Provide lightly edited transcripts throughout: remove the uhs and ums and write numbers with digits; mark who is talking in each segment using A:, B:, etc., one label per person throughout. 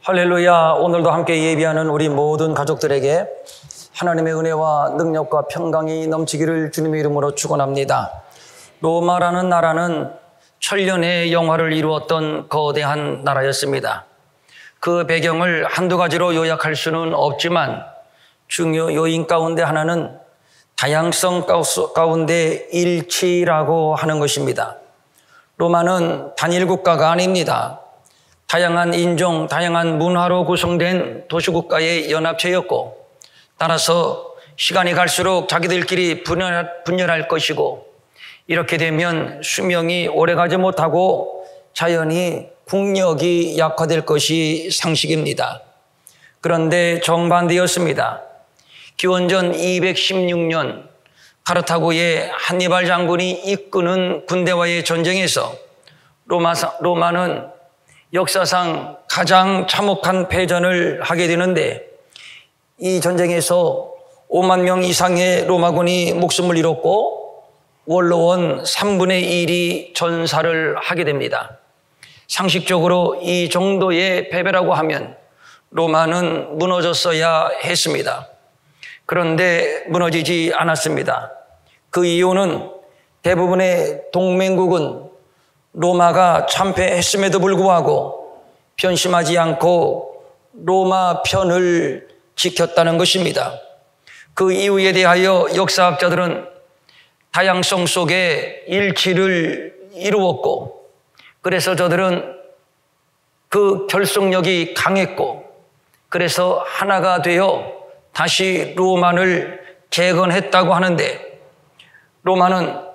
A: 할렐루야. 오늘도 함께 예비하는 우리 모든 가족들에게 하나님의 은혜와 능력과 평강이 넘치기를 주님의 이름으로 축원합니다. 로마라는 나라는 천년의 영화를 이루었던 거대한 나라였습니다. 그 배경을 한두 가지로 요약할 수는 없지만 중요 요인 가운데 하나는 다양성 가운데 일치라고 하는 것입니다. 로마는 단일 국가가 아닙니다. 다양한 인종, 다양한 문화로 구성된 도시국가의 연합체였고, 따라서 시간이 갈수록 자기들끼리 분열할 것이고, 이렇게 되면 수명이 오래가지 못하고 자연히 국력이 약화될 것이 상식입니다. 그런데 정반대였습니다. 기원전 216년 카르타고의 한니발 장군이 이끄는 군대와의 전쟁에서 로마는 역사상 가장 참혹한 패전을 하게 되는데, 이 전쟁에서 5만 명 이상의 로마군이 목숨을 잃었고 원로원 3분의 1이 전사를 하게 됩니다. 상식적으로 이 정도의 패배라고 하면 로마는 무너졌어야 했습니다. 그런데 무너지지 않았습니다. 그 이유는 대부분의 동맹국은 로마가 참패했음에도 불구하고 변심하지 않고 로마 편을 지켰다는 것입니다. 그 이유에 대하여 역사학자들은 다양성 속에 일치를 이루었고, 그래서 저들은 그 결속력이 강했고, 그래서 하나가 되어 다시 로마를 재건했다고 하는데, 로마는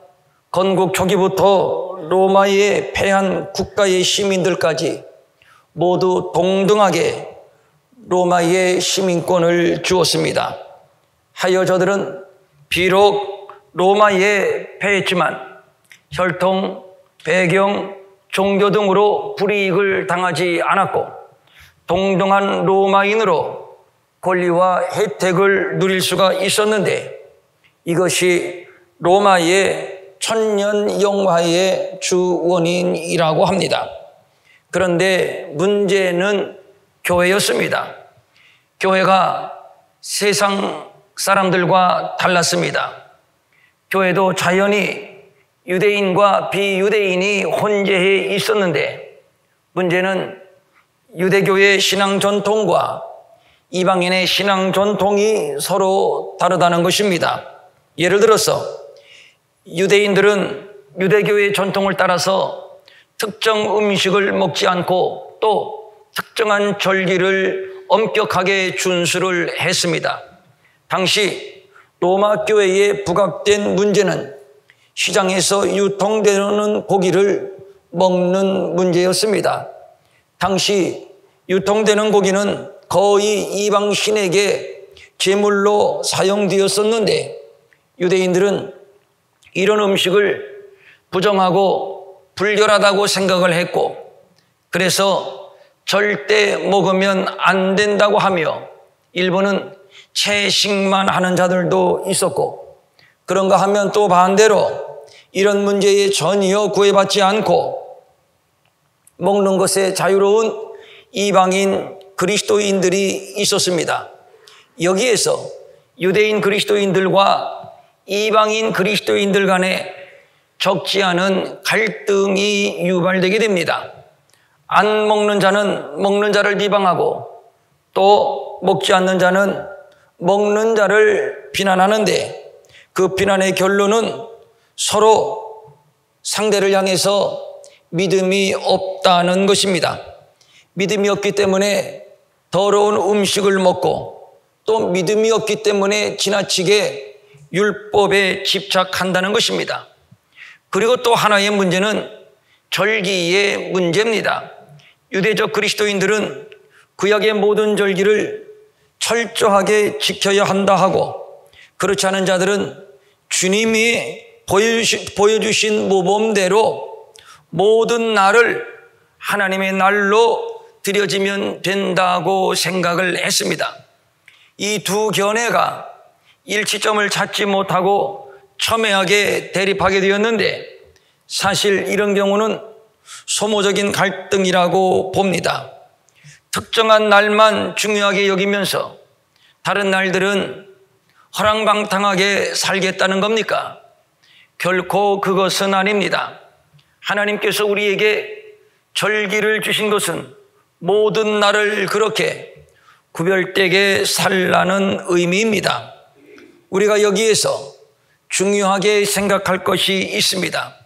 A: 건국 초기부터 로마에 패한 국가의 시민들까지 모두 동등하게 로마의 시민권을 주었습니다. 하여 저들은 비록 로마에 패했지만 혈통, 배경, 종교 등으로 불이익을 당하지 않았고 동등한 로마인으로 권리와 혜택을 누릴 수가 있었는데, 이것이 로마의 천년 영화의 주 원인이라고 합니다. 그런데 문제는 교회였습니다. 교회가 세상 사람들과 달랐습니다. 교회도 자연히 유대인과 비유대인이 혼재해 있었는데, 문제는 유대교의 신앙 전통과 이방인의 신앙 전통이 서로 다르다는 것입니다. 예를 들어서 유대인들은 유대교의 전통을 따라서 특정 음식을 먹지 않고 또 특정한 절기를 엄격하게 준수를 했습니다. 당시 로마 교회에 부각된 문제는 시장에서 유통되는 고기를 먹는 문제였습니다. 당시 유통되는 고기는 거의 이방 신에게 제물로 사용되었었는데, 유대인들은 이런 음식을 부정하고 불결하다고 생각을 했고, 그래서 절대 먹으면 안 된다고 하며 일부는 채식만 하는 자들도 있었고, 그런가 하면 또 반대로 이런 문제에 전혀 구애받지 않고 먹는 것에 자유로운 이방인 그리스도인들이 있었습니다. 여기에서 유대인 그리스도인들과 이방인 그리스도인들 간에 적지 않은 갈등이 유발되게 됩니다. 안 먹는 자는 먹는 자를 비방하고 또 먹지 않는 자는 먹는 자를 비난하는데, 그 비난의 결론은 서로 상대를 향해서 믿음이 없다는 것입니다. 믿음이 없기 때문에 더러운 음식을 먹고 또 믿음이 없기 때문에 지나치게 율법에 집착한다는 것입니다. 그리고 또 하나의 문제는 절기의 문제입니다. 유대적 그리스도인들은 구약의 모든 절기를 철저하게 지켜야 한다 하고, 그렇지 않은 자들은 주님이 보여주신 모범대로 모든 날을 하나님의 날로 드려지면 된다고 생각을 했습니다. 이 두 견해가 일치점을 찾지 못하고 첨예하게 대립하게 되었는데, 사실 이런 경우는 소모적인 갈등이라고 봅니다. 특정한 날만 중요하게 여기면서 다른 날들은 허랑방탕하게 살겠다는 겁니까? 결코 그것은 아닙니다. 하나님께서 우리에게 절기를 주신 것은 모든 날을 그렇게 구별되게 살라는 의미입니다. 우리가 여기에서 중요하게 생각할 것이 있습니다.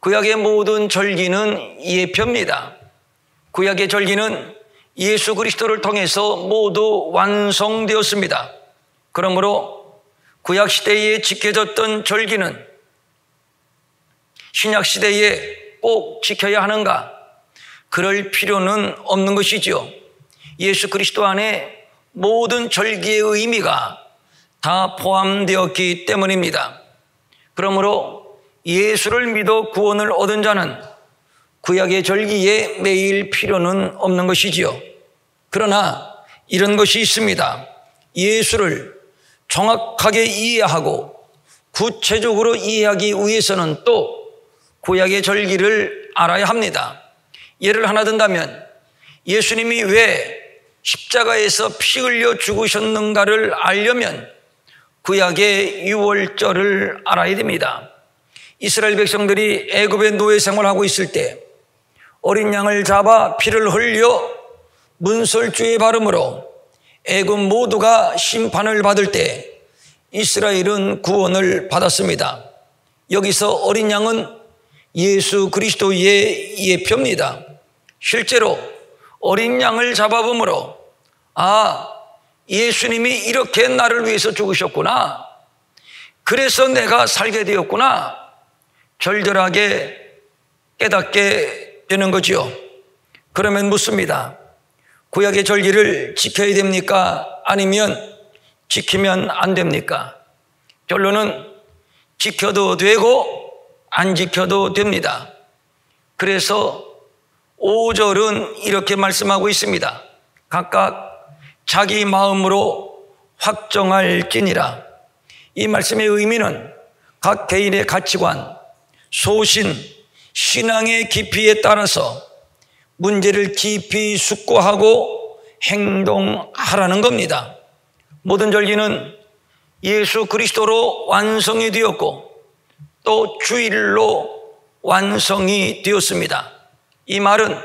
A: 구약의 모든 절기는 예표입니다. 구약의 절기는 예수 그리스도를 통해서 모두 완성되었습니다. 그러므로 구약 시대에 지켜졌던 절기는 신약 시대에 꼭 지켜야 하는가? 그럴 필요는 없는 것이지요. 예수 그리스도 안에 모든 절기의 의미가 다 포함되었기 때문입니다. 그러므로 예수를 믿어 구원을 얻은 자는 구약의 절기에 매일 필요는 없는 것이지요. 그러나 이런 것이 있습니다. 예수를 정확하게 이해하고 구체적으로 이해하기 위해서는 또 구약의 절기를 알아야 합니다. 예를 하나 든다면 예수님이 왜 십자가에서 피 흘려 죽으셨는가를 알려면 구약의 유월절을 알아야 됩니다. 이스라엘 백성들이 애굽의 노예 생활하고 있을 때 어린 양을 잡아 피를 흘려 문설주에 바름으로 애굽 모두가 심판을 받을 때 이스라엘은 구원을 받았습니다. 여기서 어린 양은 예수 그리스도의 예표입니다. 실제로 어린 양을 잡아봄으로 예수님이 이렇게 나를 위해서 죽으셨구나, 그래서 내가 살게 되었구나, 절절하게 깨닫게 되는 거지요. 그러면 묻습니다. 구약의 절기를 지켜야 됩니까? 아니면 지키면 안 됩니까? 결론은 지켜도 되고 안 지켜도 됩니다. 그래서 5절은 이렇게 말씀하고 있습니다. 각각 자기 마음으로 확정할지니라. 이 말씀의 의미는 각 개인의 가치관, 소신, 신앙의 깊이에 따라서 문제를 깊이 숙고하고 행동하라는 겁니다. 모든 절기는 예수 그리스도로 완성이 되었고 또 주일로 완성이 되었습니다. 이 말은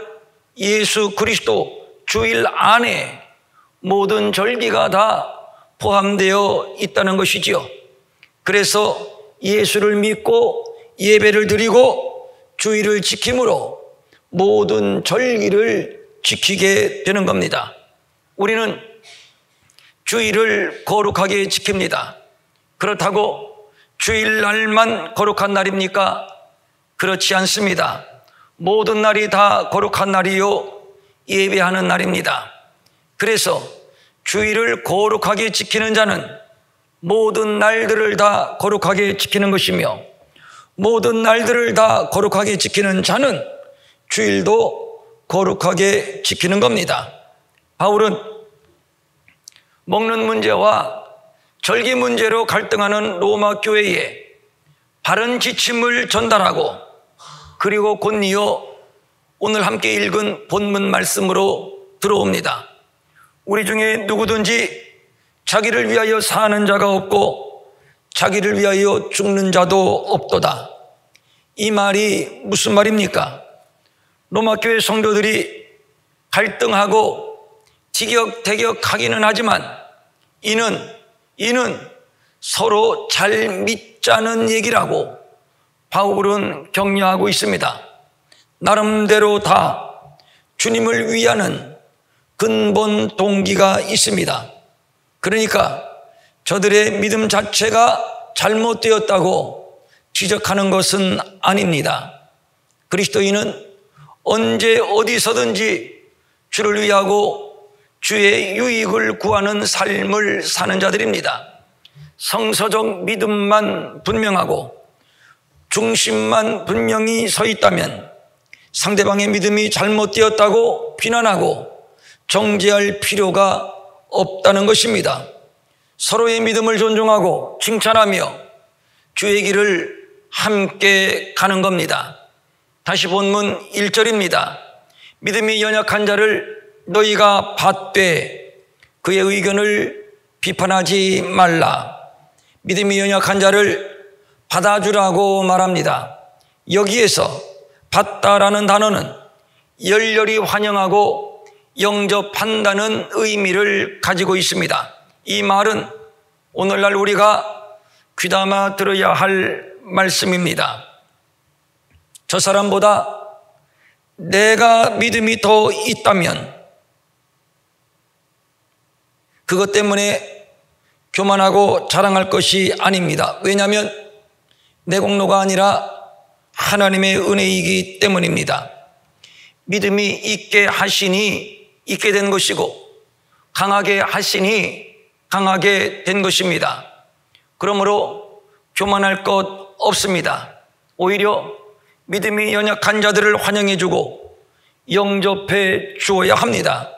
A: 예수 그리스도 주일 안에 모든 절기가 다 포함되어 있다는 것이지요. 그래서 예수를 믿고 예배를 드리고 주일을 지킴으로 모든 절기를 지키게 되는 겁니다. 우리는 주일을 거룩하게 지킵니다. 그렇다고 주일날만 거룩한 날입니까? 그렇지 않습니다. 모든 날이 다 거룩한 날이요 예배하는 날입니다. 그래서 주일을 거룩하게 지키는 자는 모든 날들을 다 거룩하게 지키는 것이며, 모든 날들을 다 거룩하게 지키는 자는 주일도 거룩하게 지키는 겁니다. 바울은 먹는 문제와 절기 문제로 갈등하는 로마 교회에 바른 지침을 전달하고, 그리고 곧이어 오늘 함께 읽은 본문 말씀으로 들어옵니다. 우리 중에 누구든지 자기를 위하여 사는 자가 없고 자기를 위하여 죽는 자도 없도다. 이 말이 무슨 말입니까? 로마 교회 성도들이 갈등하고 티격태격하기는 하지만 이는 서로 잘 믿자는 얘기라고 바울은 격려하고 있습니다. 나름대로 다 주님을 위하는 근본 동기가 있습니다. 그러니까 저들의 믿음 자체가 잘못되었다고 지적하는 것은 아닙니다. 그리스도인은 언제 어디서든지 주를 위하고 주의 유익을 구하는 삶을 사는 자들입니다. 성서적 믿음만 분명하고 중심만 분명히 서 있다면 상대방의 믿음이 잘못되었다고 비난하고 정죄할 필요가 없다는 것입니다. 서로의 믿음을 존중하고 칭찬하며 주의 길을 함께 가는 겁니다. 다시 본문 1절입니다. 믿음이 연약한 자를 너희가 받되 그의 의견을 비판하지 말라. 믿음이 연약한 자를 받아주라고 말합니다. 여기에서 받다라는 단어는 열렬히 환영하고 영접한다는 의미를 가지고 있습니다. 이 말은 오늘날 우리가 귀담아 들어야 할 말씀입니다. 저 사람보다 내가 믿음이 더 있다면 그것 때문에 교만하고 자랑할 것이 아닙니다. 왜냐하면 내 공로가 아니라 하나님의 은혜이기 때문입니다. 믿음이 있게 하시니 있게 된 것이고 강하게 하시니 강하게 된 것입니다. 그러므로 교만할 것 없습니다. 오히려 믿음이 연약한 자들을 환영해 주고 영접해 주어야 합니다.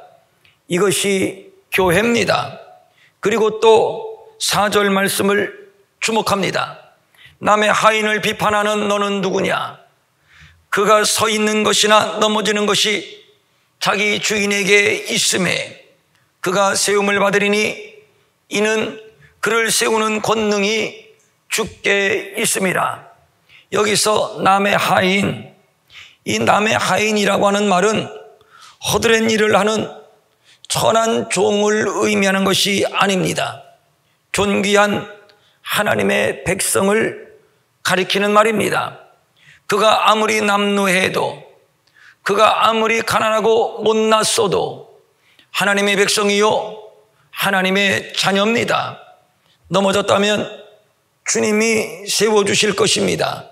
A: 이것이 교회입니다. 그리고 또 4절 말씀을 주목합니다. 남의 하인을 비판하는 너는 누구냐? 그가 서 있는 것이나 넘어지는 것이 자기 주인에게 있음에 그가 세움을 받으리니 이는 그를 세우는 권능이 주께 있음이라. 여기서 남의 하인, 이 남의 하인이라고 하는 말은 허드렛 일을 하는 천한 종을 의미하는 것이 아닙니다. 존귀한 하나님의 백성을 가리키는 말입니다. 그가 아무리 남루해도, 그가 아무리 가난하고 못났어도 하나님의 백성이요 하나님의 자녀입니다. 넘어졌다면 주님이 세워주실 것입니다.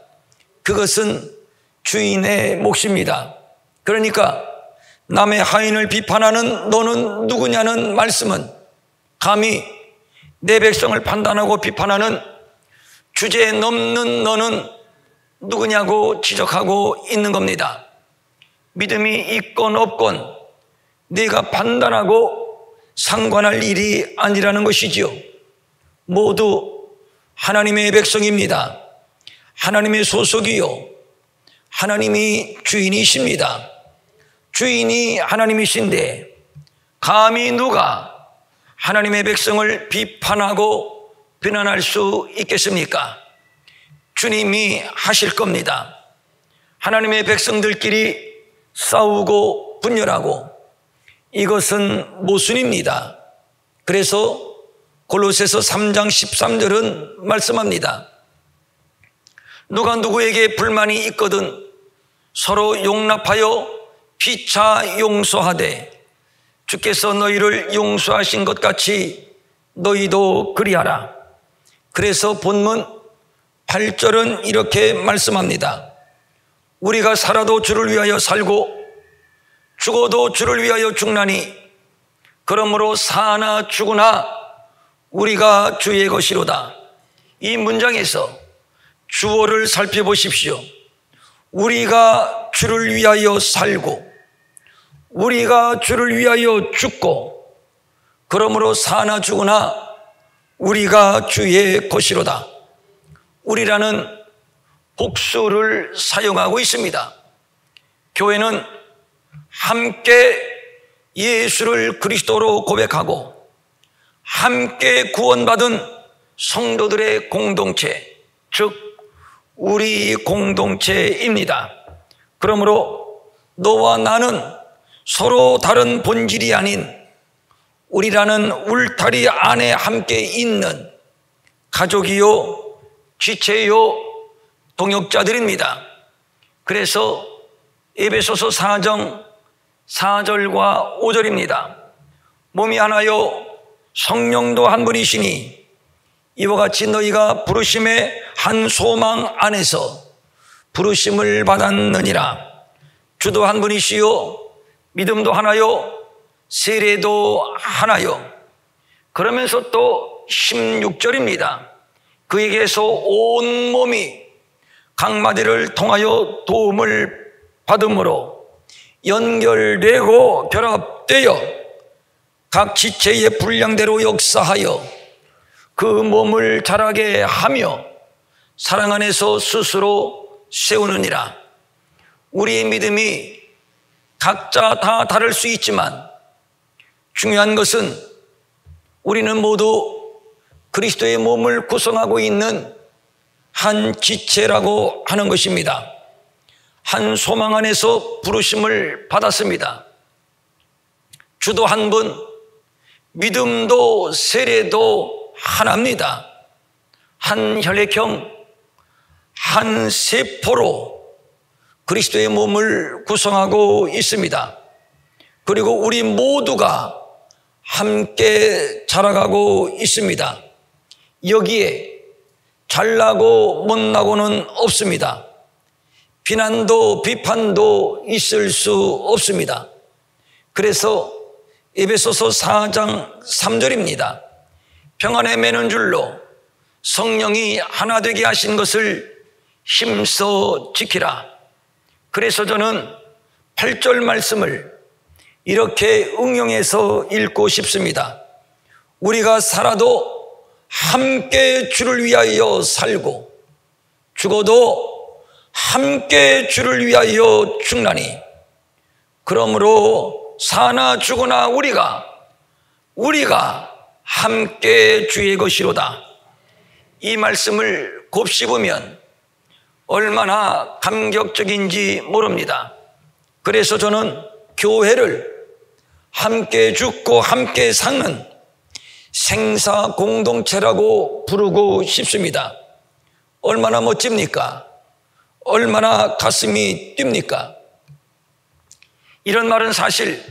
A: 그것은 주인의 몫입니다. 그러니까 남의 하인을 비판하는 너는 누구냐는 말씀은 감히 내 백성을 판단하고 비판하는 주제에 넘는 너는 누구냐고 지적하고 있는 겁니다. 믿음이 있건 없건 네가 판단하고 상관할 일이 아니라는 것이지요. 모두 하나님의 백성입니다. 하나님의 소속이요 하나님이 주인이십니다. 주인이 하나님이신데 감히 누가 하나님의 백성을 비판하고 비난할 수 있겠습니까? 주님이 하실 겁니다. 하나님의 백성들끼리 싸우고 분열하고 이것은 모순입니다. 그래서 골로새서 3장 13절은 말씀합니다. 누가 누구에게 불만이 있거든 서로 용납하여 피차 용서하되 주께서 너희를 용서하신 것 같이 너희도 그리하라. 그래서 본문 8절은 이렇게 말씀합니다. 우리가 살아도 주를 위하여 살고 죽어도 주를 위하여 죽나니 그러므로 사나 죽으나 우리가 주의 것이로다. 이 문장에서 주어를 살펴보십시오. 우리가 주를 위하여 살고 우리가 주를 위하여 죽고 그러므로 사나 죽으나 우리가 주의 것이로다. 우리라는 복수를 사용하고 있습니다. 교회는 함께 예수를 그리스도로 고백하고 함께 구원받은 성도들의 공동체, 즉 우리 공동체입니다. 그러므로 너와 나는 서로 다른 본질이 아닌 우리라는 울타리 안에 함께 있는 가족이요 지체요 동역자들입니다. 그래서 에베소서 4장 4절과 5절입니다. 몸이 하나요 성령도 한 분이시니 이와 같이 너희가 부르심의 한 소망 안에서 부르심을 받았느니라. 주도 한 분이시요 믿음도 하나요 세례도 하나요. 그러면서 또 16절입니다. 그에게서 온 몸이 각 마디를 통하여 도움을 받음으로 연결되고 결합되어 각 지체의 분량대로 역사하여 그 몸을 자라게 하며 사랑 안에서 스스로 세우느니라. 우리의 믿음이 각자 다 다를 수 있지만 중요한 것은 우리는 모두 그리스도의 몸을 구성하고 있는 한 지체라고 하는 것입니다. 한 소망 안에서 부르심을 받았습니다. 주도 한 분, 믿음도 세례도 하나입니다. 한 혈액형, 한 세포로 그리스도의 몸을 구성하고 있습니다. 그리고 우리 모두가 함께 자라가고 있습니다. 여기에 잘나고 못나고는 없습니다. 비난도 비판도 있을 수 없습니다. 그래서 에베소서 4장 3절입니다. 평안에 매는 줄로 성령이 하나 되게 하신 것을 힘써 지키라. 그래서 저는 8절 말씀을 이렇게 응용해서 읽고 싶습니다. 우리가 살아도 함께 주를 위하여 살고 죽어도 함께 주를 위하여 죽나니 그러므로 사나 죽으나 우리가 함께 주의 것이로다. 이 말씀을 곱씹으면 얼마나 감격적인지 모릅니다. 그래서 저는 교회를 함께 죽고 함께 사는 생사 공동체라고 부르고 싶습니다. 얼마나 멋집니까? 얼마나 가슴이 뜁니까? 이런 말은 사실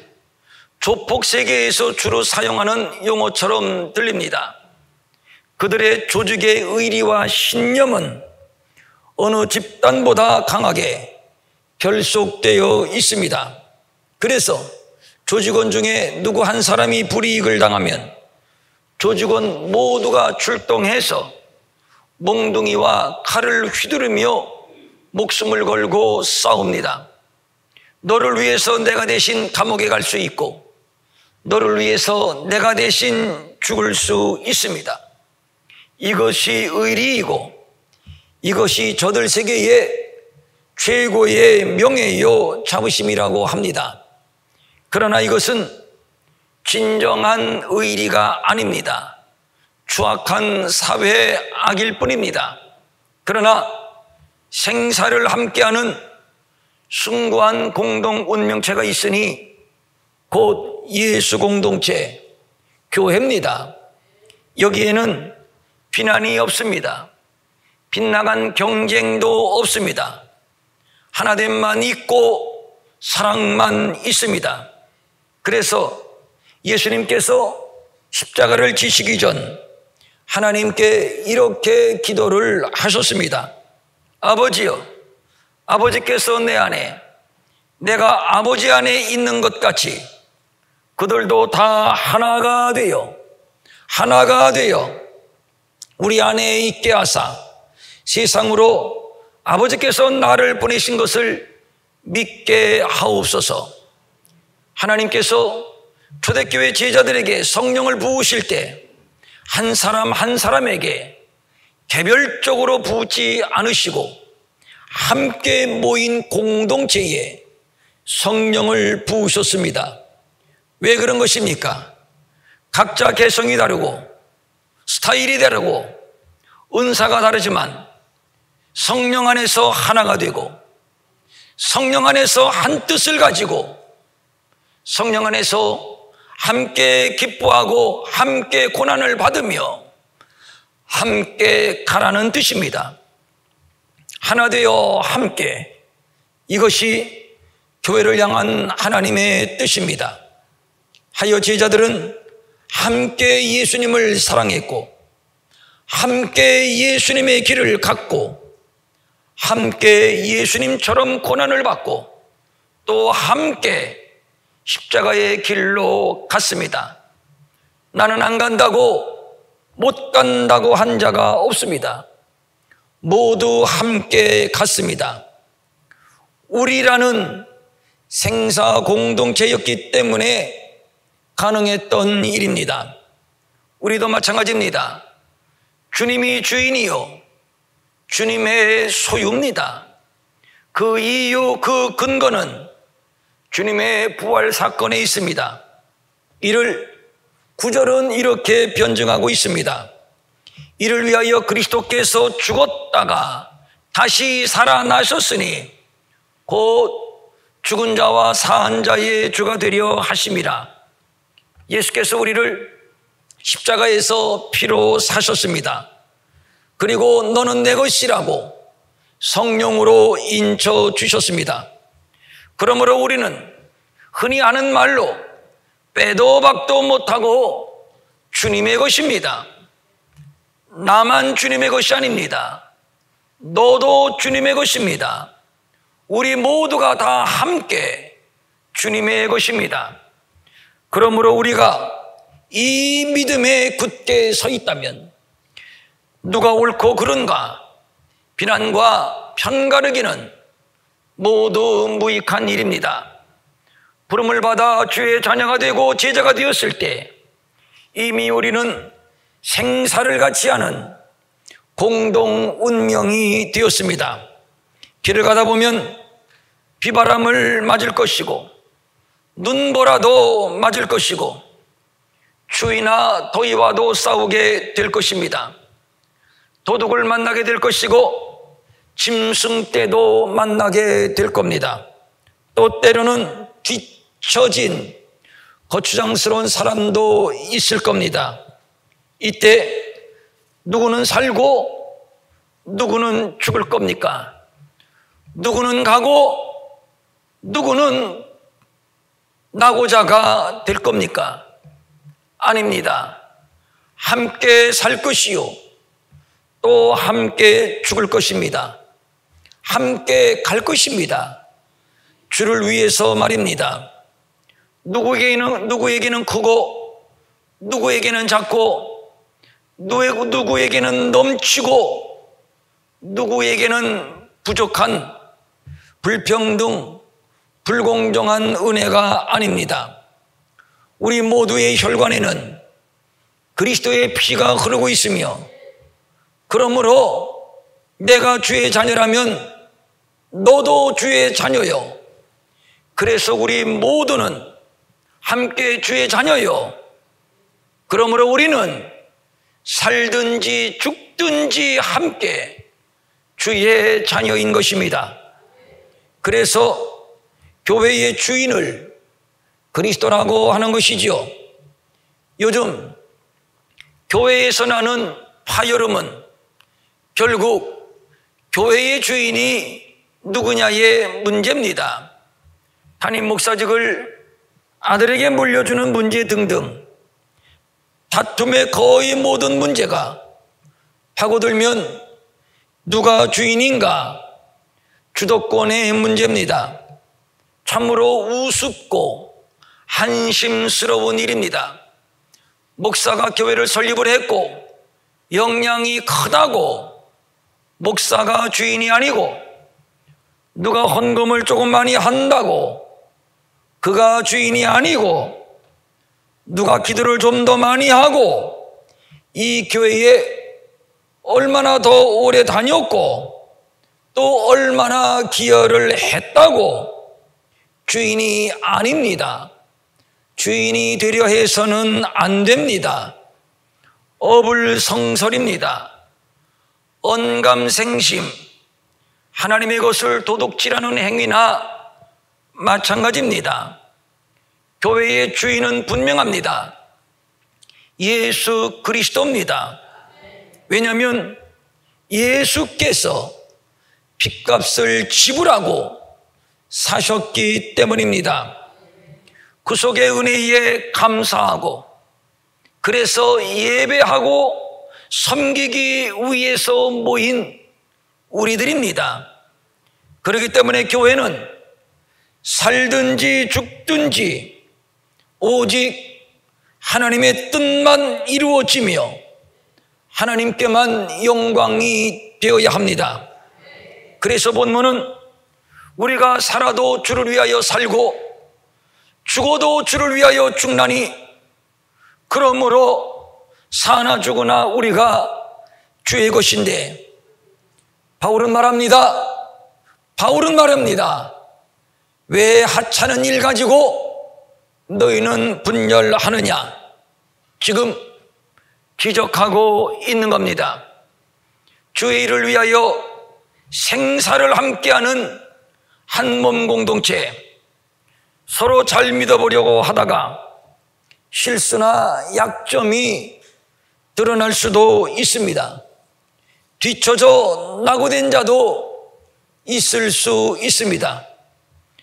A: 조폭 세계에서 주로 사용하는 용어처럼 들립니다. 그들의 조직의 의리와 신념은 어느 집단보다 강하게 결속되어 있습니다. 그래서 조직원 중에 누구 한 사람이 불이익을 당하면 조직원 모두가 출동해서 몽둥이와 칼을 휘두르며 목숨을 걸고 싸웁니다. 너를 위해서 내가 대신 감옥에 갈 수 있고 너를 위해서 내가 대신 죽을 수 있습니다. 이것이 의리이고 이것이 저들 세계의 최고의 명예요 자부심이라고 합니다. 그러나 이것은 진정한 의리가 아닙니다. 추악한 사회 악일 뿐입니다. 그러나 생사를 함께하는 숭고한 공동 운명체가 있으니 곧 예수 공동체, 교회입니다. 여기에는 비난이 없습니다. 빗나간 경쟁도 없습니다. 하나됨만 있고 사랑만 있습니다. 그래서 예수님께서 십자가를 지시기 전 하나님께 이렇게 기도를 하셨습니다. 아버지여, 아버지께서 내 안에 내가 아버지 안에 있는 것 같이 그들도 다 하나가 되어 우리 안에 있게 하사 세상으로 아버지께서 나를 보내신 것을 믿게 하옵소서. 하나님께서 초대교회 제자들에게 성령을 부으실 때 한 사람 한 사람에게 개별적으로 부으지 않으시고 함께 모인 공동체에 성령을 부으셨습니다. 왜 그런 것입니까? 각자 개성이 다르고 스타일이 다르고 은사가 다르지만 성령 안에서 하나가 되고 성령 안에서 한 뜻을 가지고 성령 안에서 함께 기뻐하고 함께 고난을 받으며 함께 가라는 뜻입니다. 하나 되어 함께, 이것이 교회를 향한 하나님의 뜻입니다. 하여 제자들은 함께 예수님을 사랑했고 함께 예수님의 길을 갔고 함께 예수님처럼 고난을 받고 또 함께 십자가의 길로 갔습니다. 나는 안 간다고 못 간다고 한 자가 없습니다. 모두 함께 갔습니다. 우리라는 생사 공동체였기 때문에 가능했던 일입니다. 우리도 마찬가지입니다. 주님이 주인이요 주님의 소유입니다. 그 이유, 그 근거는 주님의 부활 사건에 있습니다. 이를 9절은 이렇게 변증하고 있습니다. 이를 위하여 그리스도께서 죽었다가 다시 살아나셨으니 곧 죽은 자와 사한 자의 주가 되려 하심이라. 예수께서 우리를 십자가에서 피로 사셨습니다. 그리고 너는 내 것이라고 성령으로 인쳐 주셨습니다. 그러므로 우리는 흔히 하는 말로 빼도 박도 못하고 주님의 것입니다. 나만 주님의 것이 아닙니다. 너도 주님의 것입니다. 우리 모두가 다 함께 주님의 것입니다. 그러므로 우리가 이 믿음에 굳게 서 있다면 누가 옳고 그른가 비난과 편가르기는 모두 무익한 일입니다. 부름을 받아 주의 자녀가 되고 제자가 되었을 때 이미 우리는 생사를 같이 하는 공동 운명이 되었습니다. 길을 가다 보면 비바람을 맞을 것이고 눈보라도 맞을 것이고 추위나 더위와도 싸우게 될 것입니다. 도둑을 만나게 될 것이고 짐승 떼도 만나게 될 겁니다. 또 때로는 뒤처진 거추장스러운 사람도 있을 겁니다. 이때 누구는 살고 누구는 죽을 겁니까? 누구는 가고 누구는 나고자가 될 겁니까? 아닙니다. 함께 살 것이요 또 함께 죽을 것입니다. 함께 갈 것입니다. 주를 위해서 말입니다. 누구에게는 크고 누구에게는 작고 누구에게는 넘치고 누구에게는 부족한 불평등, 불공정한 은혜가 아닙니다. 우리 모두의 혈관에는 그리스도의 피가 흐르고 있으며 그러므로 내가 주의 자녀라면 너도 주의 자녀요. 그래서 우리 모두는 함께 주의 자녀요. 그러므로 우리는 살든지 죽든지 함께 주의 자녀인 것입니다. 그래서 교회의 주인을 그리스도라고 하는 것이지요. 요즘 교회에서 나는 파열음은 결국 교회의 주인이 누구냐의 문제입니다. 담임 목사직을 아들에게 물려주는 문제 등등 다툼의 거의 모든 문제가 파고들면 누가 주인인가 주도권의 문제입니다. 참으로 우습고 한심스러운 일입니다. 목사가 교회를 설립을 했고 역량이 크다고 목사가 주인이 아니고 누가 헌금을 조금 많이 한다고 그가 주인이 아니고 누가 기도를 좀 더 많이 하고 이 교회에 얼마나 더 오래 다녔고 또 얼마나 기여를 했다고 주인이 아닙니다. 주인이 되려 해서는 안 됩니다. 어불성설입니다. 언감생심, 하나님의 것을 도둑질하는 행위나 마찬가지입니다. 교회의 주인은 분명합니다. 예수 그리스도입니다. 왜냐하면 예수께서 핏값을 지불하고 사셨기 때문입니다. 그 속의 은혜에 감사하고 그래서 예배하고 섬기기 위해서 모인 우리들입니다. 그렇기 때문에 교회는 살든지 죽든지 오직 하나님의 뜻만 이루어지며 하나님께만 영광이 되어야 합니다. 그래서 본문은 우리가 살아도 주를 위하여 살고 죽어도 주를 위하여 죽나니 그러므로 사나 죽으나 우리가 주의 것인데 바울은 말합니다. 왜 하찮은 일 가지고 너희는 분열하느냐? 지금 기적하고 있는 겁니다. 주의 일을 위하여 생사를 함께하는 한 몸 공동체, 서로 잘 믿어보려고 하다가 실수나 약점이 드러날 수도 있습니다. 뒤처져 낙오된 자도 있을 수 있습니다.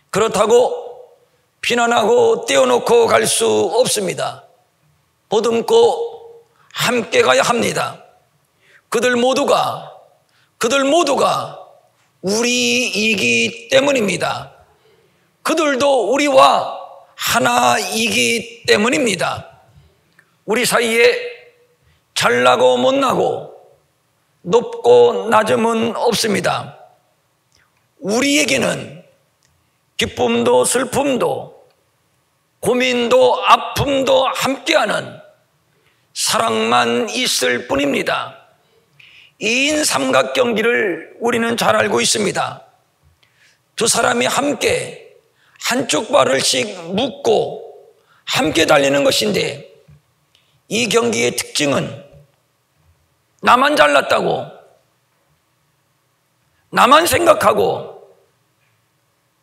A: 그렇다고 비난하고 떼어놓고 갈 수 없습니다. 보듬고 함께 가야 합니다. 그들 모두가 우리이기 때문입니다. 그들도 우리와 하나이기 때문입니다. 우리 사이에 잘나고 못나고 높고 낮음은 없습니다. 우리에게는 기쁨도 슬픔도 고민도 아픔도 함께하는 사랑만 있을 뿐입니다. 2인 삼각경기를 우리는 잘 알고 있습니다. 두 사람이 함께 한쪽 발을씩 묶고 함께 달리는 것인데, 이 경기의 특징은 나만 잘났다고, 나만 생각하고,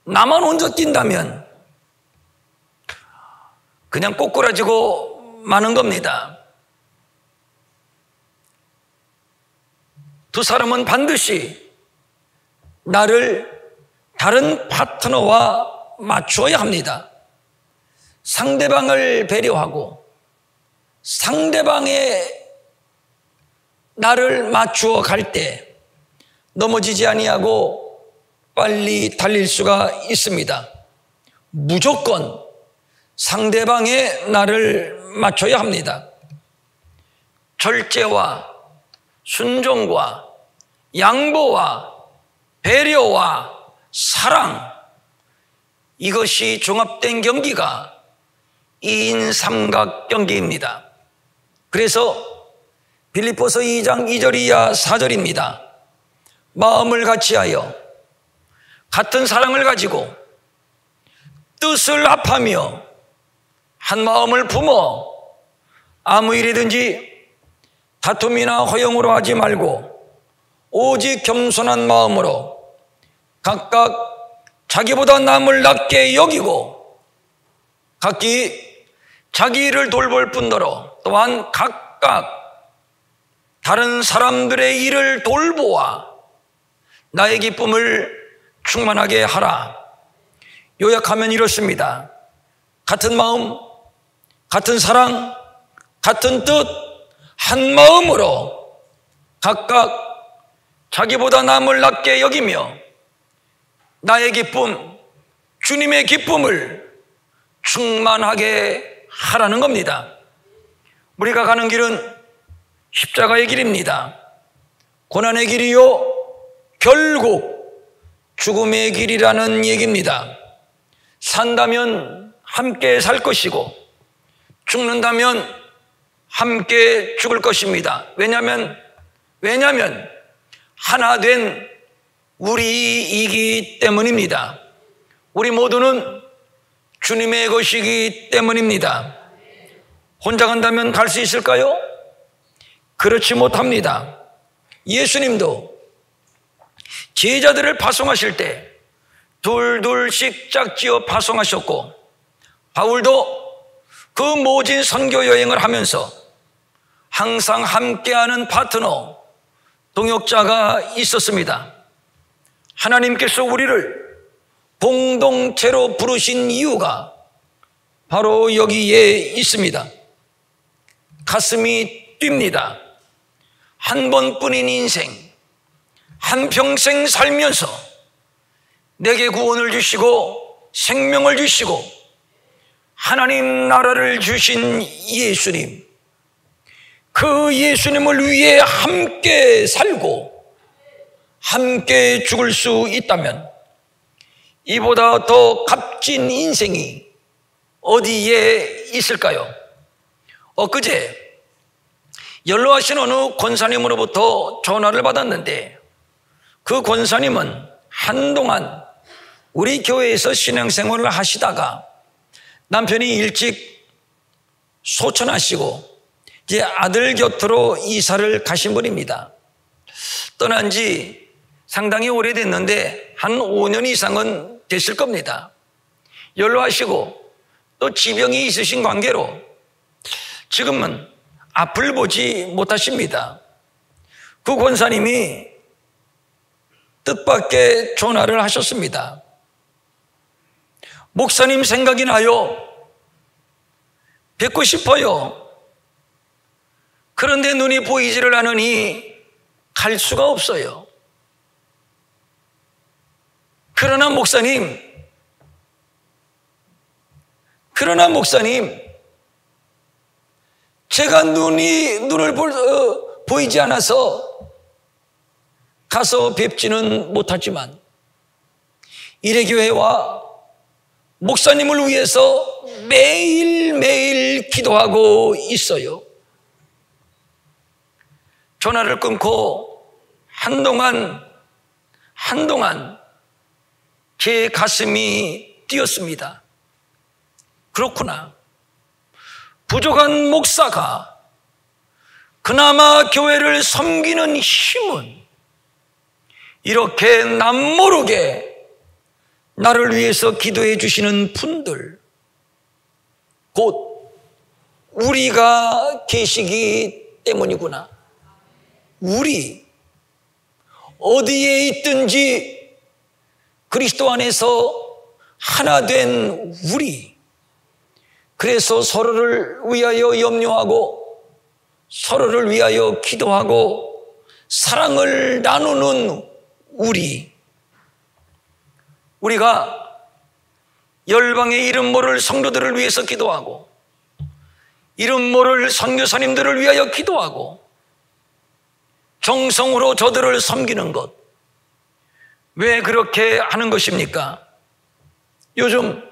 A: 나만 혼자 뛴다면 그냥 꼬꾸라지고 마는 겁니다. 두 사람은 반드시 나를 다른 파트너와 맞추어야 합니다. 상대방을 배려하고 상대방의 나를 맞추어 갈 때 넘어지지 아니하고 빨리 달릴 수가 있습니다. 무조건 상대방의 나를 맞춰야 합니다. 절제와 순종과 양보와 배려와 사랑, 이것이 종합된 경기가 2인 삼각 경기입니다. 그래서 빌립보서 2장 2절 이하 4절입니다. 마음을 같이하여 같은 사랑을 가지고 뜻을 합하며 한 마음을 품어 아무 일이든지 다툼이나 허용으로 하지 말고 오직 겸손한 마음으로 각각 자기보다 남을 낮게 여기고 각기 자기 일을 돌볼 뿐더러 또한 각각 다른 사람들의 일을 돌보아 나의 기쁨을 충만하게 하라. 요약하면 이렇습니다. 같은 마음, 같은 사랑, 같은 뜻, 한 마음으로 각각 자기보다 남을 낮게 여기며 나의 기쁨, 주님의 기쁨을 충만하게 하라는 겁니다. 우리가 가는 길은 십자가의 길입니다. 고난의 길이요 결국 죽음의 길이라는 얘기입니다. 산다면 함께 살 것이고 죽는다면 함께 죽을 것입니다. 왜냐하면 하나 된 우리이기 때문입니다. 우리 모두는 주님의 것이기 때문입니다. 혼자 간다면 갈 수 있을까요? 그렇지 못합니다. 예수님도 제자들을 파송하실 때 둘둘씩 짝지어 파송하셨고, 바울도 그 모진 선교 여행을 하면서 항상 함께하는 파트너, 동역자가 있었습니다. 하나님께서 우리를 공동체로 부르신 이유가 바로 여기에 있습니다. 가슴이 뜁니다. 한 번뿐인 인생, 한평생 살면서 내게 구원을 주시고 생명을 주시고 하나님 나라를 주신 예수님, 그 예수님을 위해 함께 살고 함께 죽을 수 있다면 이보다 더 값진 인생이 어디에 있을까요? 엊그제 연로하신 어느 권사님으로부터 전화를 받았는데, 그 권사님은 한동안 우리 교회에서 신앙생활을 하시다가 남편이 일찍 소천하시고 이제 아들 곁으로 이사를 가신 분입니다. 떠난 지 상당히 오래됐는데 한 5년 이상은 됐을 겁니다. 연로하시고 또 지병이 있으신 관계로 지금은 앞을 보지 못하십니다. 그 권사님이 뜻밖의 전화를 하셨습니다. 목사님 생각이 나요. 뵙고 싶어요. 그런데 눈이 보이지를 않으니 갈 수가 없어요. 그러나 목사님, 제가 눈을 보이지 않아서 가서 뵙지는 못하지만 이레교회와 목사님을 위해서 매일매일 기도하고 있어요. 전화를 끊고 한동안 제 가슴이 뛰었습니다. 그렇구나. 부족한 목사가 그나마 교회를 섬기는 힘은 이렇게 남모르게 나를 위해서 기도해 주시는 분들, 곧 우리가 계시기 때문이구나. 우리 어디에 있든지 그리스도 안에서 하나 된 우리, 그래서 서로를 위하여 염려하고 서로를 위하여 기도하고 사랑을 나누는 우리가 열방의 이름 모를 성도들을 위해서 기도하고 이름 모를 선교사님들을 위하여 기도하고 정성으로 저들을 섬기는 것, 왜 그렇게 하는 것입니까? 요즘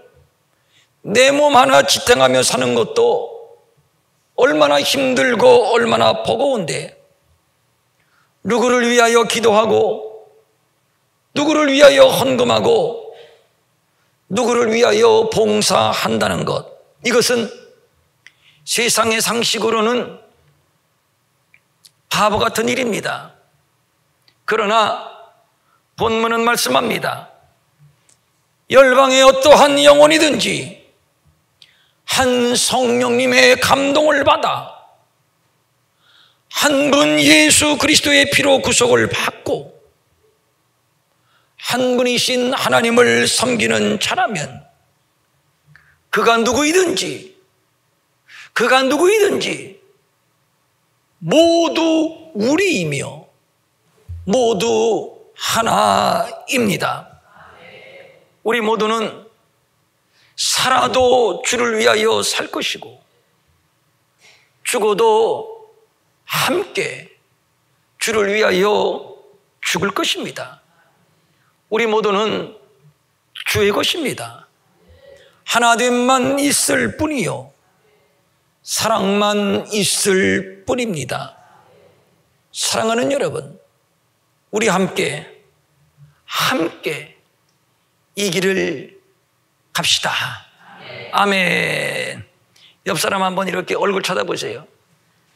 A: 내 몸 하나 지탱하며 사는 것도 얼마나 힘들고 얼마나 버거운데 누구를 위하여 기도하고 누구를 위하여 헌금하고 누구를 위하여 봉사한다는 것, 이것은 세상의 상식으로는 바보 같은 일입니다. 그러나 본문은 말씀합니다. 열방의 어떠한 영혼이든지 한 성령님의 감동을 받아 한 분 예수 그리스도의 피로 구속을 받고 한 분이신 하나님을 섬기는 자라면 그가 누구이든지 모두 우리이며 모두 하나입니다. 우리 모두는 살아도 주를 위하여 살 것이고 죽어도 함께 주를 위하여 죽을 것입니다. 우리 모두는 주의 것입니다. 하나됨만 있을 뿐이요 사랑만 있을 뿐입니다. 사랑하는 여러분, 우리 함께 이 길을 갑시다. 아멘. 옆 사람 한번 이렇게 얼굴 쳐다보세요.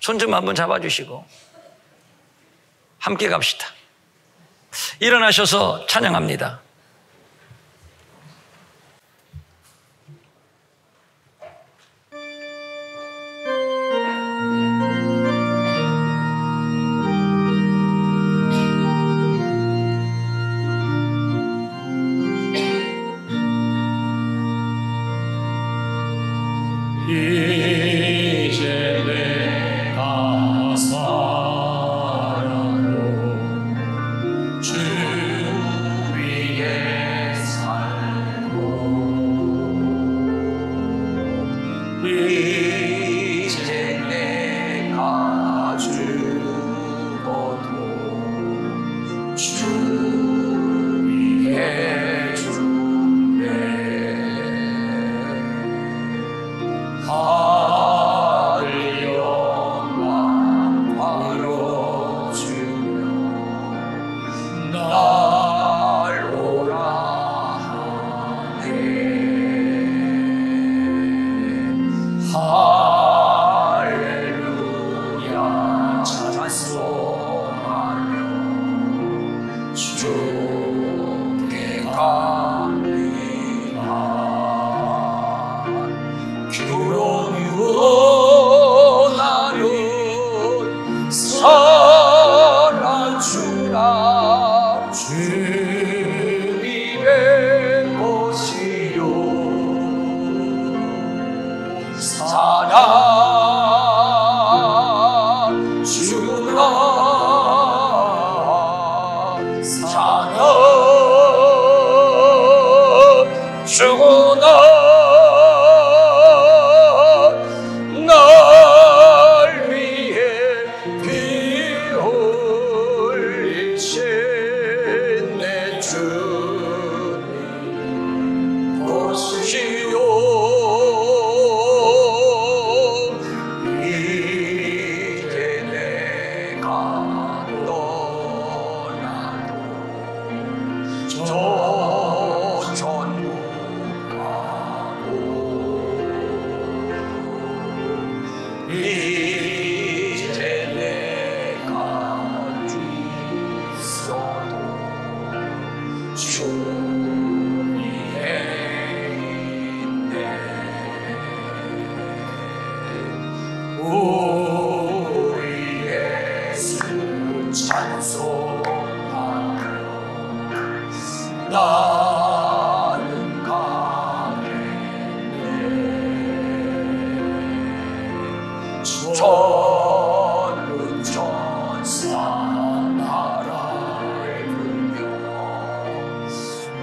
A: 손 좀 한번 잡아주시고 함께 갑시다. 일어나셔서 찬양합니다.
B: 이제 내가 살아도 주 위에 살고 이제 내가 죽어도 주 위에 죽네. 영광 바로 주며 날 오라 하네. 할렐루야 찬송하며 주께 감리하 그러므로 나는 살아주라 주님의 것이요 살아주라 살아주나 날 위해 피 흘리신 내 주님 것이요 이제 내가 떠나도 저 천국 가고 이제 내가 있어도 주님의 있네 우리 예수 찬송하며 나는 가겠네 천군 천사 나라를 불며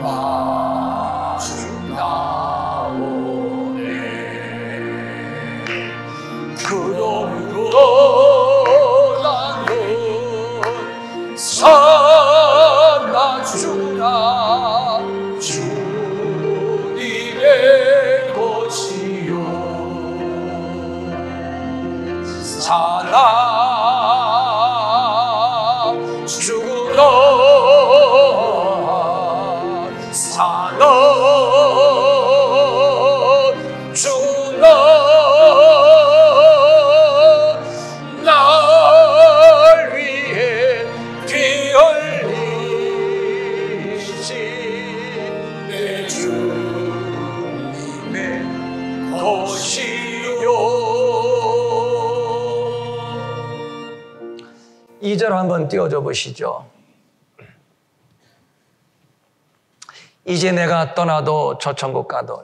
B: 마주 나오네 그러므로 나는 살아주라 주님의 것이요 살아주라 살아주라 날 위해 피 흘리신 내 주님의 것이요
A: 2절 한번 띄워줘 보시죠. 이제 내가 떠나도 저 천국 가도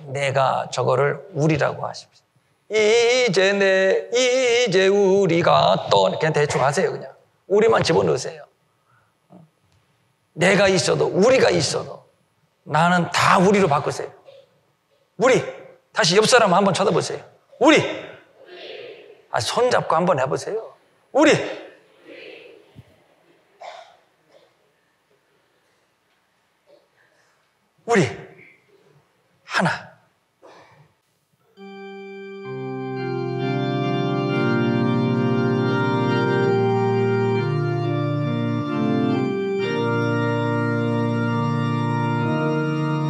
A: 내가 저거를 우리라고 하십시오. 이제 우리가 그냥 대충 하세요. 그냥 우리만 집어넣으세요. 내가 있어도 우리가 있어도 나는 다 우리로 바꾸세요. 우리 다시 옆 사람 한번 쳐다보세요. 우리 손 잡고 한번 해보세요. 우리 하나.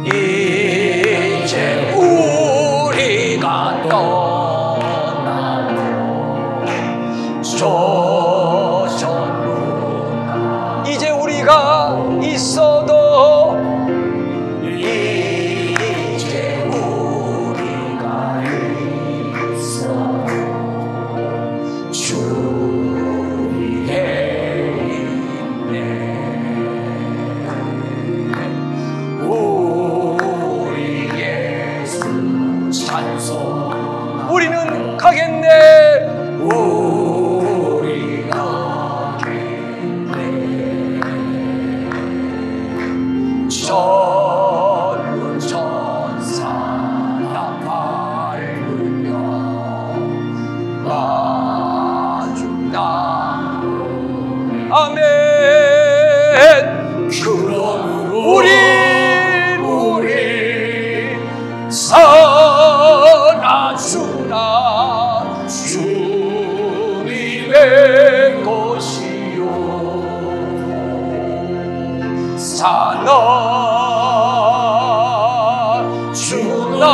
B: 이제 우리가 떠나고 저 천국
A: 이제 우리가 있어도
B: 이제 우리가 있어도 주님의 있네 우리 예수 찬송
A: 우리는 가겠네.
B: 우리가 가겠네 천군 천사 다 밟으며 마주나
A: 아멘.
B: 그러므로
A: 우리
B: 살아주라 주님의 것이요 살아주라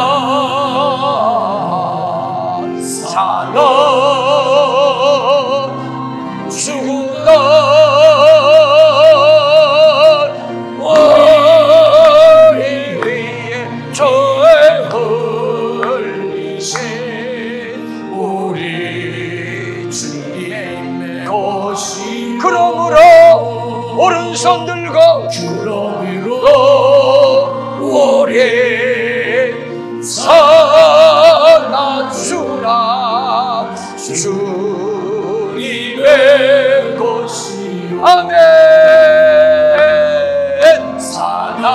A: 손 들고
B: 주름으로 우리 살아주라. 주님의 것이요
A: 아멘.
B: 사나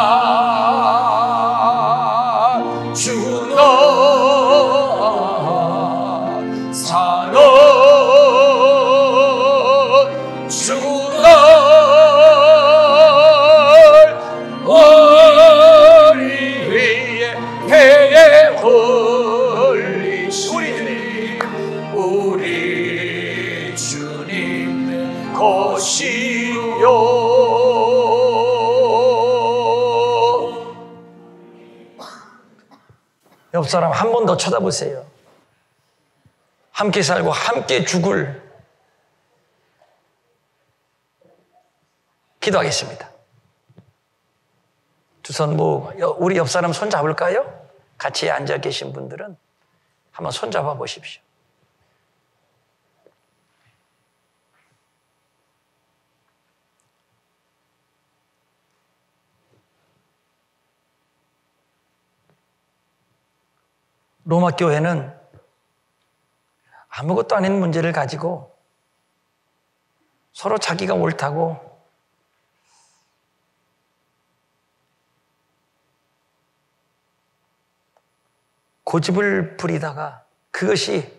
B: 주나 사나 주나 우리 위에 배에 올리시 우리 주님 것이요.
A: 옆 사람 한 번 더 쳐다보세요. 함께 살고 함께 죽을 기도하겠습니다. 두 손 우리 옆 사람 손 잡을까요? 같이 앉아 계신 분들은 한번 손 잡아 보십시오. 로마 교회는 아무것도 아닌 문제를 가지고 서로 자기가 옳다고 고집을 부리다가 그것이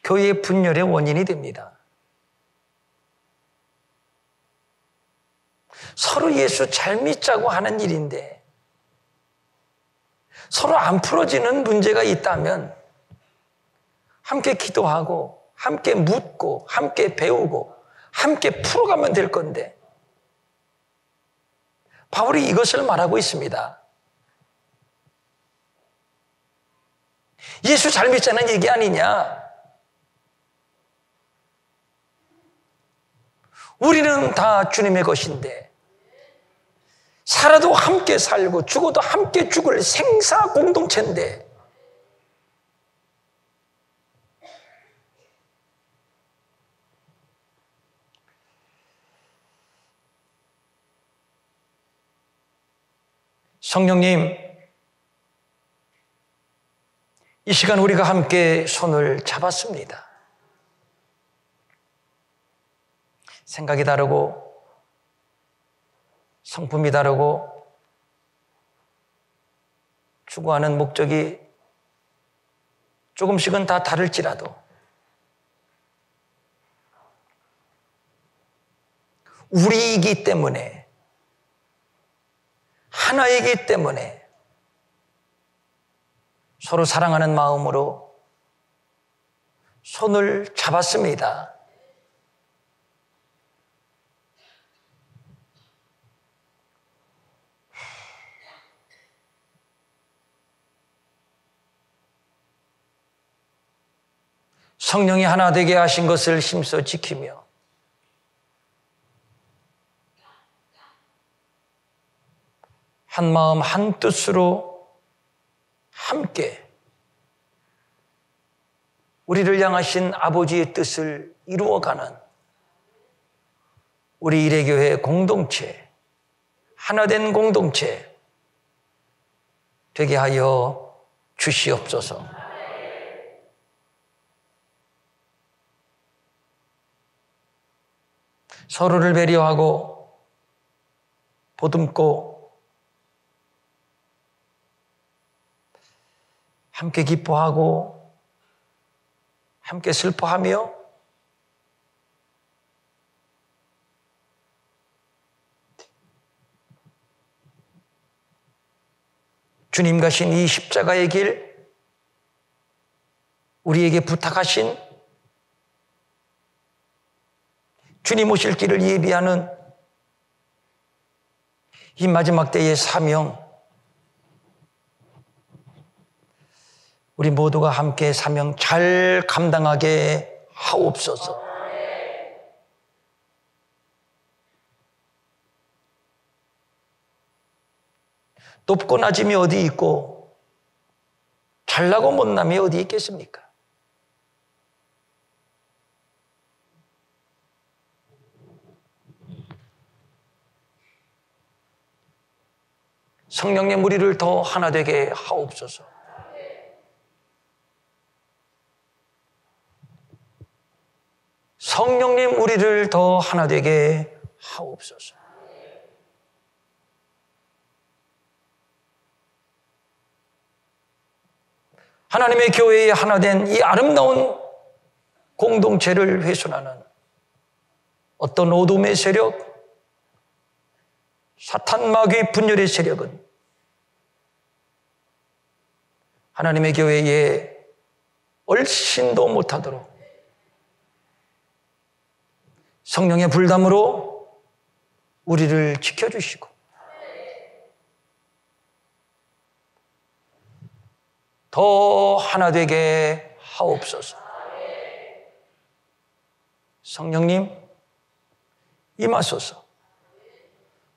A: 교회의 분열의 원인이 됩니다. 서로 예수 잘 믿자고 하는 일인데 서로 안 풀어지는 문제가 있다면 함께 기도하고 함께 묻고 함께 배우고 함께 풀어가면 될 건데 바울이 이것을 말하고 있습니다. 예수 잘 믿자는 얘기 아니냐? 우리는 다 주님의 것인데 살아도 함께 살고 죽어도 함께 죽을 생사 공동체인데 성령님, 이 시간 우리가 함께 손을 잡았습니다. 생각이 다르고 성품이 다르고 추구하는 목적이 조금씩은 다 다를지라도 우리이기 때문에 하나이기 때문에 서로 사랑하는 마음으로 손을 잡았습니다. 성령이 하나 되게 하신 것을 힘써 지키며 한 마음 한 뜻으로 함께 우리를 향하신 아버지의 뜻을 이루어가는 우리 일회교회 공동체, 하나된 공동체 되게 하여 주시옵소서. 서로를 배려하고 보듬고 함께 기뻐하고 함께 슬퍼하며 주님 가신 이 십자가의 길, 우리에게 부탁하신 주님 오실 길을 예비하는 이 마지막 때의 사명, 우리 모두가 함께 사명 잘 감당하게 하옵소서. 높고 낮음이 어디 있고 잘나고 못남이 어디 있겠습니까? 성령님 우리를 더 하나 되게 하옵소서. 성령님 우리를 더 하나 되게 하옵소서. 하나님의 교회에 하나 된 이 아름다운 공동체를 훼손하는 어떤 어둠의 세력, 사탄 마귀 분열의 세력은 하나님의 교회에 얼씬도 못하도록 성령의 불담으로 우리를 지켜주시고 더 하나 되게 하옵소서. 성령님 임하소서.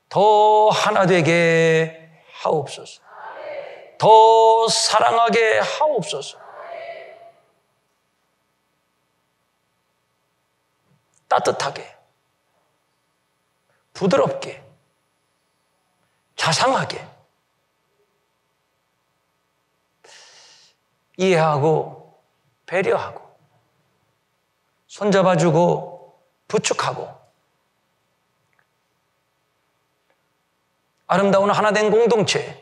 A: 더 하나 되게 하옵소서. 더 사랑하게 하옵소서. 따뜻하게, 부드럽게, 자상하게 이해하고 배려하고 손잡아주고 부축하고 아름다운 하나된 공동체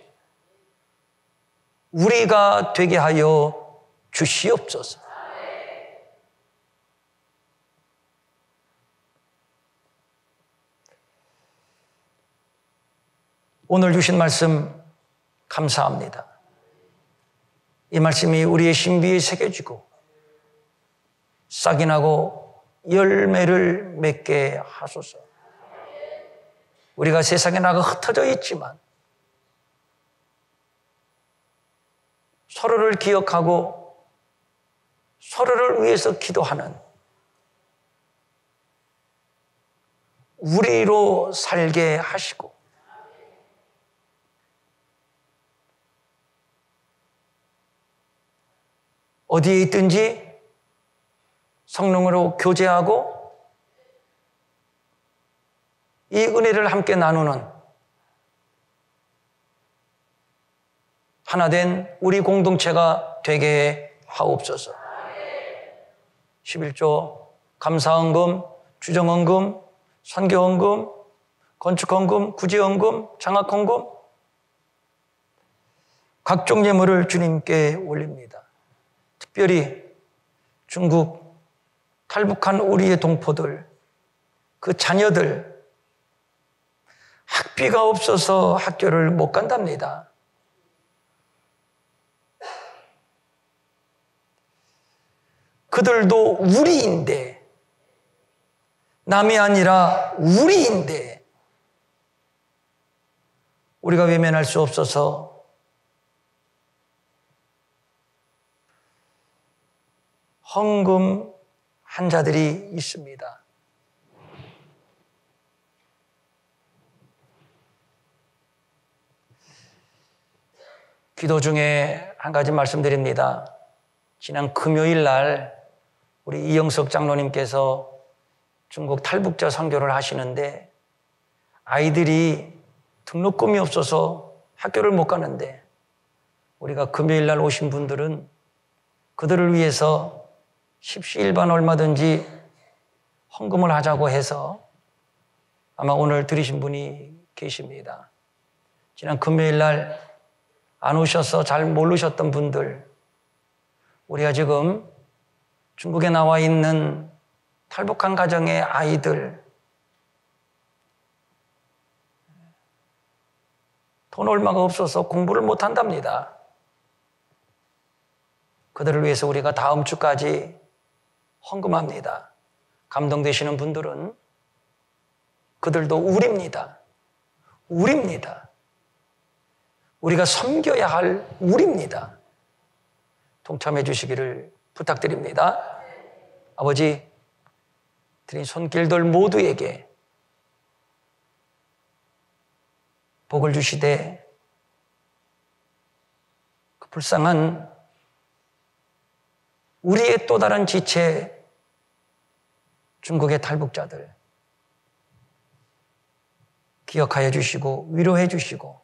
A: 우리가 되게 하여 주시옵소서. 오늘 주신 말씀 감사합니다. 이 말씀이 우리의 신비에 새겨지고 싹이 나고 열매를 맺게 하소서. 우리가 세상에 나가 흩어져 있지만 서로를 기억하고 서로를 위해서 기도하는 우리로 살게 하시고 어디에 있든지 성령으로 교제하고 이 은혜를 함께 나누는 하나된 우리 공동체가 되게 하옵소서. 11조 감사헌금, 주정헌금, 선교헌금, 건축헌금, 구제헌금, 장학헌금 각종 예물을 주님께 올립니다. 특별히 중국 탈북한 우리의 동포들, 그 자녀들 학비가 없어서 학교를 못 간답니다. 그들도 우리인데, 남이 아니라 우리인데 우리가 외면할 수 없어서 헌금한 자들이 있습니다. 기도 중에 한 가지 말씀드립니다. 지난 금요일 날 우리 이영석 장로님께서 중국 탈북자 선교를 하시는데 아이들이 등록금이 없어서 학교를 못 가는데 우리가 금요일 날 오신 분들은 그들을 위해서 십시일반 얼마든지 헌금을 하자고 해서 아마 오늘 들으신 분이 계십니다. 지난 금요일 날 안 오셔서 잘 모르셨던 분들, 우리가 지금 중국에 나와 있는 탈북한 가정의 아이들, 돈 얼마가 없어서 공부를 못 한답니다. 그들을 위해서 우리가 다음 주까지 헌금합니다. 감동되시는 분들은 그들도 우리입니다. 우리입니다. 우리가 섬겨야 할 우리입니다. 동참해 주시기를 부탁드립니다. 아버지, 드린 손길들 모두에게 복을 주시되 그 불쌍한 우리의 또 다른 지체 중국의 탈북자들 기억하여 주시고 위로해 주시고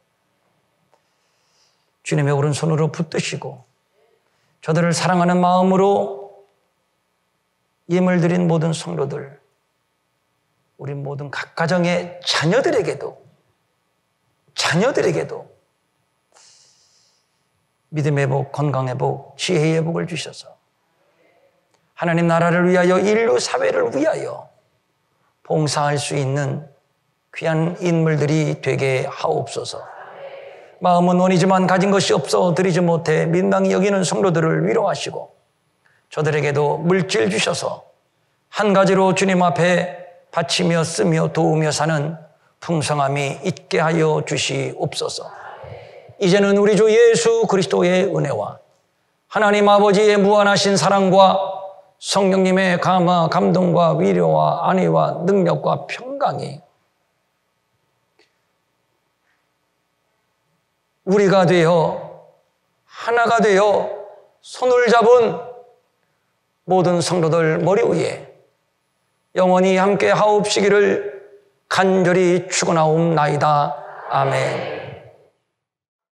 A: 주님의 오른손으로 붙드시고 저들을 사랑하는 마음으로 예물 드린 모든 성도들, 우리 모든 각 가정의 자녀들에게도 믿음의 복, 건강의 복, 지혜의 복을 주셔서 하나님 나라를 위하여, 인류 사회를 위하여 봉사할 수 있는 귀한 인물들이 되게 하옵소서. 마음은 원이지만 가진 것이 없어 드리지 못해 민망히 여기는 성도들을 위로하시고 저들에게도 물질 주셔서 한 가지로 주님 앞에 바치며 쓰며 도우며 사는 풍성함이 있게 하여 주시옵소서. 이제는 우리 주 예수 그리스도의 은혜와 하나님 아버지의 무한하신 사랑과 성령님의 감화, 감동과 위로와 안위와 능력과 평강이 우리가 되어 하나가 되어 손을 잡은 모든 성도들 머리 위에 영원히 함께 하옵시기를 간절히 축원하옵나이다. 아멘.